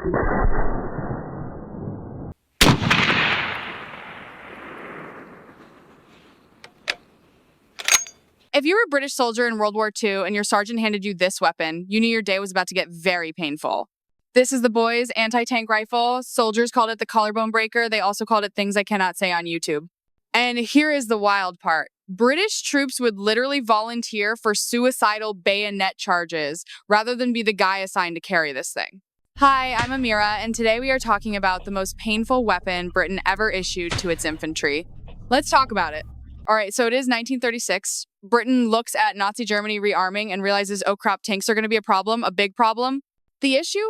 If you were a British soldier in World War II and your sergeant handed you this weapon, you knew your day was about to get very painful. This is the boys' anti-tank rifle. Soldiers called it the Collarbone Breaker. They also called it things I cannot say on YouTube. And here is the wild part. British troops would literally volunteer for suicidal bayonet charges rather than be the guy assigned to carry this thing. Hi, I'm Amira, and today we are talking about the most painful weapon Britain ever issued to its infantry. Let's talk about it. All right, so it is 1936. Britain looks at Nazi Germany rearming and realizes, oh crap, tanks are going to be a problem, a big problem. The issue?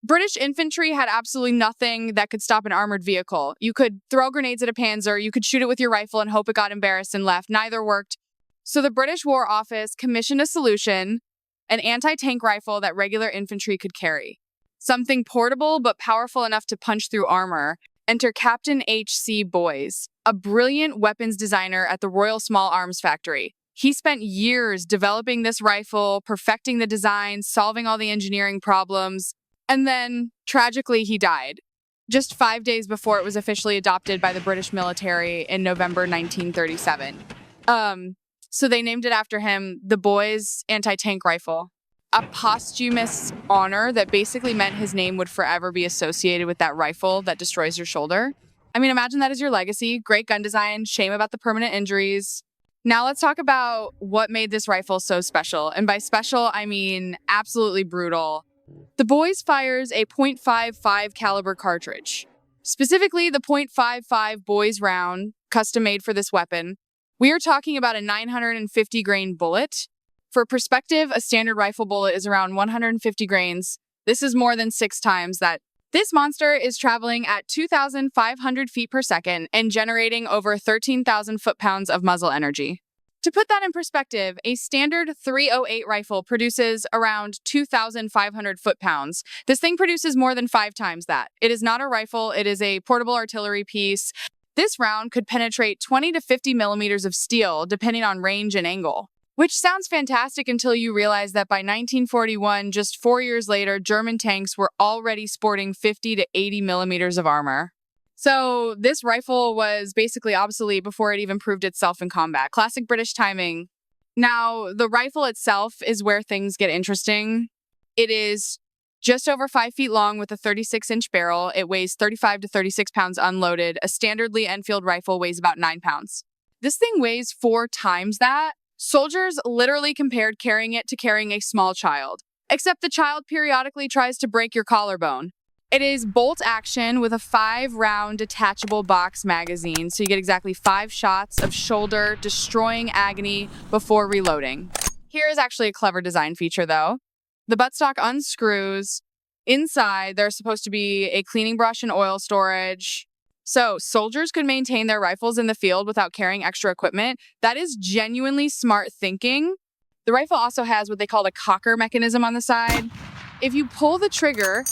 British infantry had absolutely nothing that could stop an armored vehicle. You could throw grenades at a panzer, you could shoot it with your rifle and hope it got embarrassed and left. Neither worked. So the British War Office commissioned a solution, an anti-tank rifle that regular infantry could carry. Something portable but powerful enough to punch through armor. Enter Captain H.C. Boys, a brilliant weapons designer at the Royal Small Arms Factory. He spent years developing this rifle, perfecting the design, solving all the engineering problems, and then, tragically, he died, just 5 days before it was officially adopted by the British military in November 1937. So they named it after him, the Boys Anti-Tank Rifle. A posthumous honor that basically meant his name would forever be associated with that rifle that destroys your shoulder. I mean, imagine that as your legacy. Great gun design, shame about the permanent injuries. Now let's talk about what made this rifle so special. And by special, I mean absolutely brutal. The Boys fires a .55 caliber cartridge. Specifically, the .55 Boys round, custom made for this weapon. We are talking about a 950 grain bullet. For perspective, a standard rifle bullet is around 150 grains. This is more than 6 times that. This monster is traveling at 2,500 feet per second and generating over 13,000 foot-pounds of muzzle energy. To put that in perspective, a standard .308 rifle produces around 2,500 foot-pounds. This thing produces more than 5 times that. It is not a rifle, it is a portable artillery piece. This round could penetrate 20 to 50 millimeters of steel, depending on range and angle. Which sounds fantastic until you realize that by 1941, just 4 years later, German tanks were already sporting 50 to 80 millimeters of armor. So this rifle was basically obsolete before it even proved itself in combat. Classic British timing. Now, the rifle itself is where things get interesting. It is just over 5 feet long with a 36-inch barrel. It weighs 35 to 36 pounds unloaded. A standard Lee Enfield rifle weighs about 9 pounds. This thing weighs 4 times that. Soldiers literally compared carrying it to carrying a small child, except the child periodically tries to break your collarbone. It is bolt action with a 5-round detachable box magazine, so you get exactly 5 shots of shoulder destroying agony before reloading. Here is actually a clever design feature though. The buttstock unscrews. Inside, there's supposed to be a cleaning brush and oil storage. So soldiers could maintain their rifles in the field without carrying extra equipment. That is genuinely smart thinking. The rifle also has what they call a cocker mechanism on the side. If you pull the trigger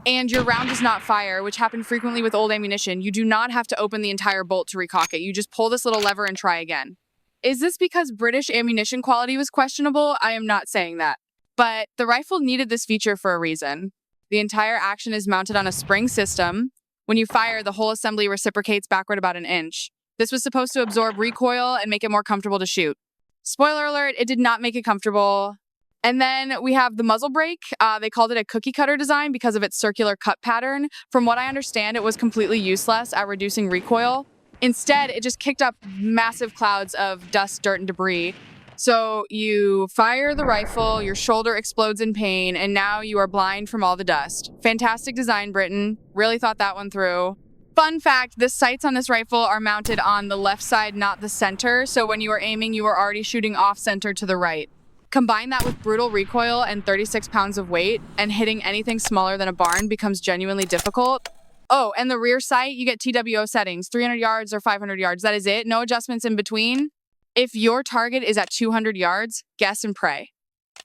and your round does not fire, which happened frequently with old ammunition, you do not have to open the entire bolt to recock it. You just pull this little lever and try again. Is this because British ammunition quality was questionable? I am not saying that. But the rifle needed this feature for a reason. The entire action is mounted on a spring system. When you fire, the whole assembly reciprocates backward about 1 inch. This was supposed to absorb recoil and make it more comfortable to shoot. Spoiler alert, it did not make it comfortable. And then we have the muzzle brake. They called it a cookie cutter design because of its circular cut pattern. From what I understand, it was completely useless at reducing recoil. Instead, it just kicked up massive clouds of dust, dirt, and debris. So you fire the rifle, your shoulder explodes in pain, and now you are blind from all the dust. Fantastic design, Britain. Really thought that one through. Fun fact, the sights on this rifle are mounted on the left side, not the center. So when you are aiming, you are already shooting off center to the right. Combine that with brutal recoil and 36 pounds of weight, and hitting anything smaller than a barn becomes genuinely difficult. Oh, and the rear sight, you get TWO settings, 300 yards or 500 yards. That is it. No adjustments in between. If your target is at 200 yards, guess and pray.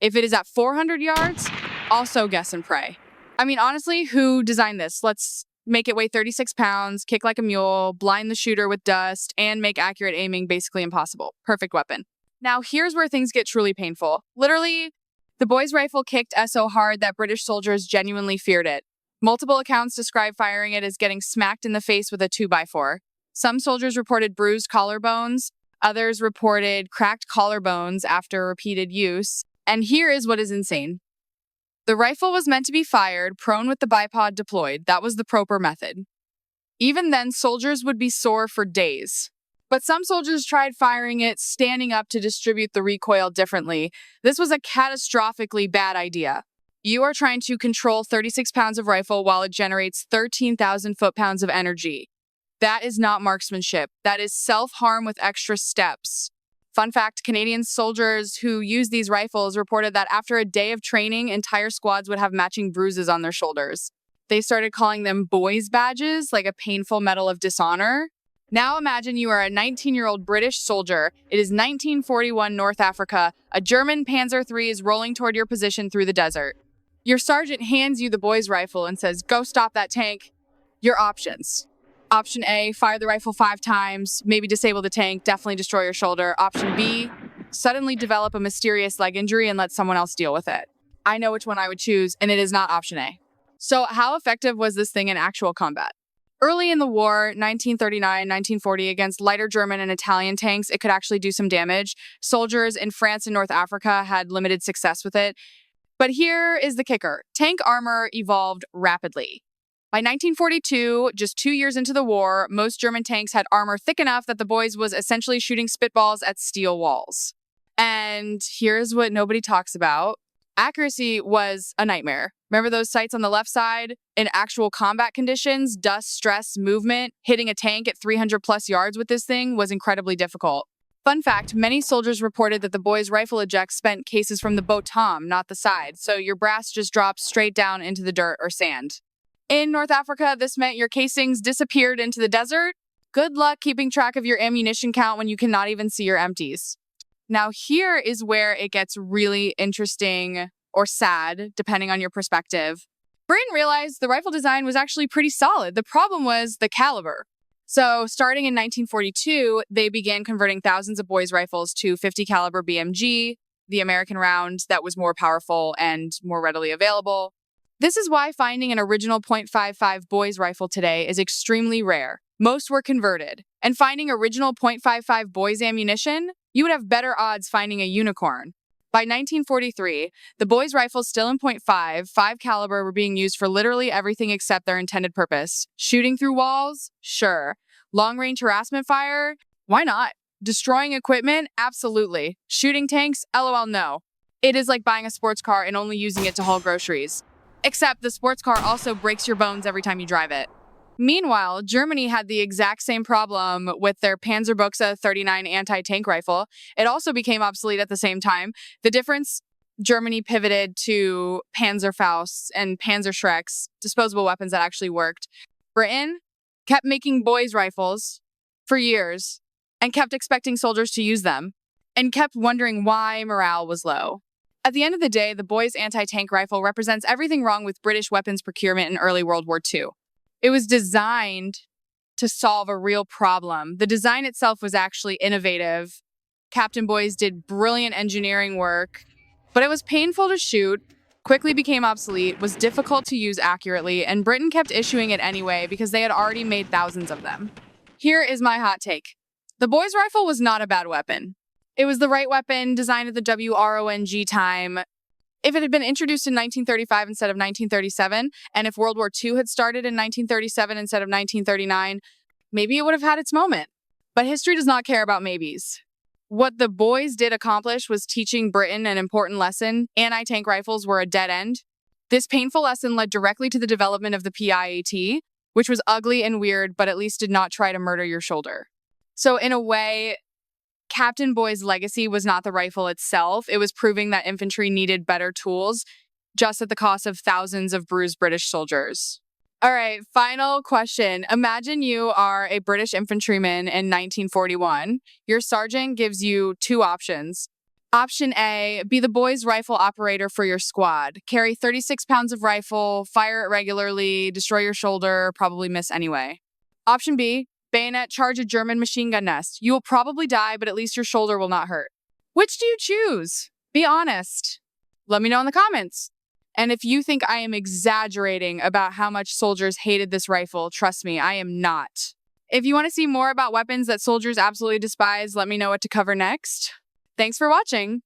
If it is at 400 yards, also guess and pray. I mean, honestly, who designed this? Let's make it weigh 36 pounds, kick like a mule, blind the shooter with dust, and make accurate aiming basically impossible. Perfect weapon. Now, here's where things get truly painful. Literally, the Boys' rifle kicked so hard that British soldiers genuinely feared it. Multiple accounts describe firing it as getting smacked in the face with a 2x4. Some soldiers reported bruised collarbones, others reported cracked collarbones after repeated use. And here is what is insane. The rifle was meant to be fired prone with the bipod deployed. That was the proper method. Even then, soldiers would be sore for days. But some soldiers tried firing it standing up to distribute the recoil differently. This was a catastrophically bad idea. You are trying to control 36 pounds of rifle while it generates 13,000 foot-pounds of energy. That is not marksmanship. That is self-harm with extra steps. Fun fact, Canadian soldiers who used these rifles reported that after a day of training, entire squads would have matching bruises on their shoulders. They started calling them boys' badges, like a painful medal of dishonor. Now imagine you are a 19-year-old British soldier. It is 1941 North Africa. A German Panzer III is rolling toward your position through the desert. Your sergeant hands you the boy's rifle and says, "Go stop that tank." Your options. Option A, fire the rifle 5 times, maybe disable the tank, definitely destroy your shoulder. Option B, suddenly develop a mysterious leg injury and let someone else deal with it. I know which one I would choose, and it is not option A. So how effective was this thing in actual combat? Early in the war, 1939-1940, against lighter German and Italian tanks, it could actually do some damage. Soldiers in France and North Africa had limited success with it. But here is the kicker. Tank armor evolved rapidly. By 1942, just 2 years into the war, most German tanks had armor thick enough that the boys was essentially shooting spitballs at steel walls. And here's what nobody talks about. Accuracy was a nightmare. Remember those sights on the left side? In actual combat conditions, dust, stress, movement, hitting a tank at 300 plus yards with this thing was incredibly difficult. Fun fact, many soldiers reported that the boys' rifle ejects spent cases from the bottom, not the side, so your brass just dropped straight down into the dirt or sand. In North Africa, this meant your casings disappeared into the desert. Good luck keeping track of your ammunition count when you cannot even see your empties. Now, here is where it gets really interesting or sad, depending on your perspective. Britain realized the rifle design was actually pretty solid. The problem was the caliber. So starting in 1942, they began converting thousands of boys' rifles to 50 caliber BMG, the American round that was more powerful and more readily available. This is why finding an original .55 boys' rifle today is extremely rare. Most were converted. And finding original .55 boys' ammunition, you would have better odds finding a unicorn. By 1943, the boys' rifles still in .5 caliber were being used for literally everything except their intended purpose. Shooting through walls? Sure. Long-range harassment fire? Why not? Destroying equipment? Absolutely. Shooting tanks? LOL, no. It is like buying a sports car and only using it to haul groceries. Except the sports car also breaks your bones every time you drive it. Meanwhile, Germany had the exact same problem with their Panzerbuchse 39 anti-tank rifle. It also became obsolete at the same time. The difference, Germany pivoted to Panzerfausts and Panzerschrecks, disposable weapons that actually worked. Britain kept making boys' rifles for years and kept expecting soldiers to use them and kept wondering why morale was low. At the end of the day, the boys' anti-tank rifle represents everything wrong with British weapons procurement in early World War II. It was designed to solve a real problem. The design itself was actually innovative. Captain Boys did brilliant engineering work, but it was painful to shoot, quickly became obsolete, was difficult to use accurately, and Britain kept issuing it anyway because they had already made thousands of them. Here is my hot take. The boys' rifle was not a bad weapon. It was the right weapon, designed at the WRONG time. If it had been introduced in 1935 instead of 1937, and if World War II had started in 1937 instead of 1939, maybe it would have had its moment. But history does not care about maybes. What the boys did accomplish was teaching Britain an important lesson. Anti-tank rifles were a dead end. This painful lesson led directly to the development of the PIAT, which was ugly and weird, but at least did not try to murder your shoulder. So in a way, Captain Boy's legacy was not the rifle itself. It was proving that infantry needed better tools, just at the cost of thousands of bruised British soldiers. All right, final question. Imagine you are a British infantryman in 1941. Your sergeant gives you 2 options. Option A, be the boys' rifle operator for your squad. Carry 36 pounds of rifle, fire it regularly, destroy your shoulder, probably miss anyway. Option B, bayonet, charge a German machine gun nest. You will probably die, but at least your shoulder will not hurt. Which do you choose? Be honest. Let me know in the comments. And if you think I am exaggerating about how much soldiers hated this rifle, trust me, I am not. If you want to see more about weapons that soldiers absolutely despise, let me know what to cover next. Thanks for watching.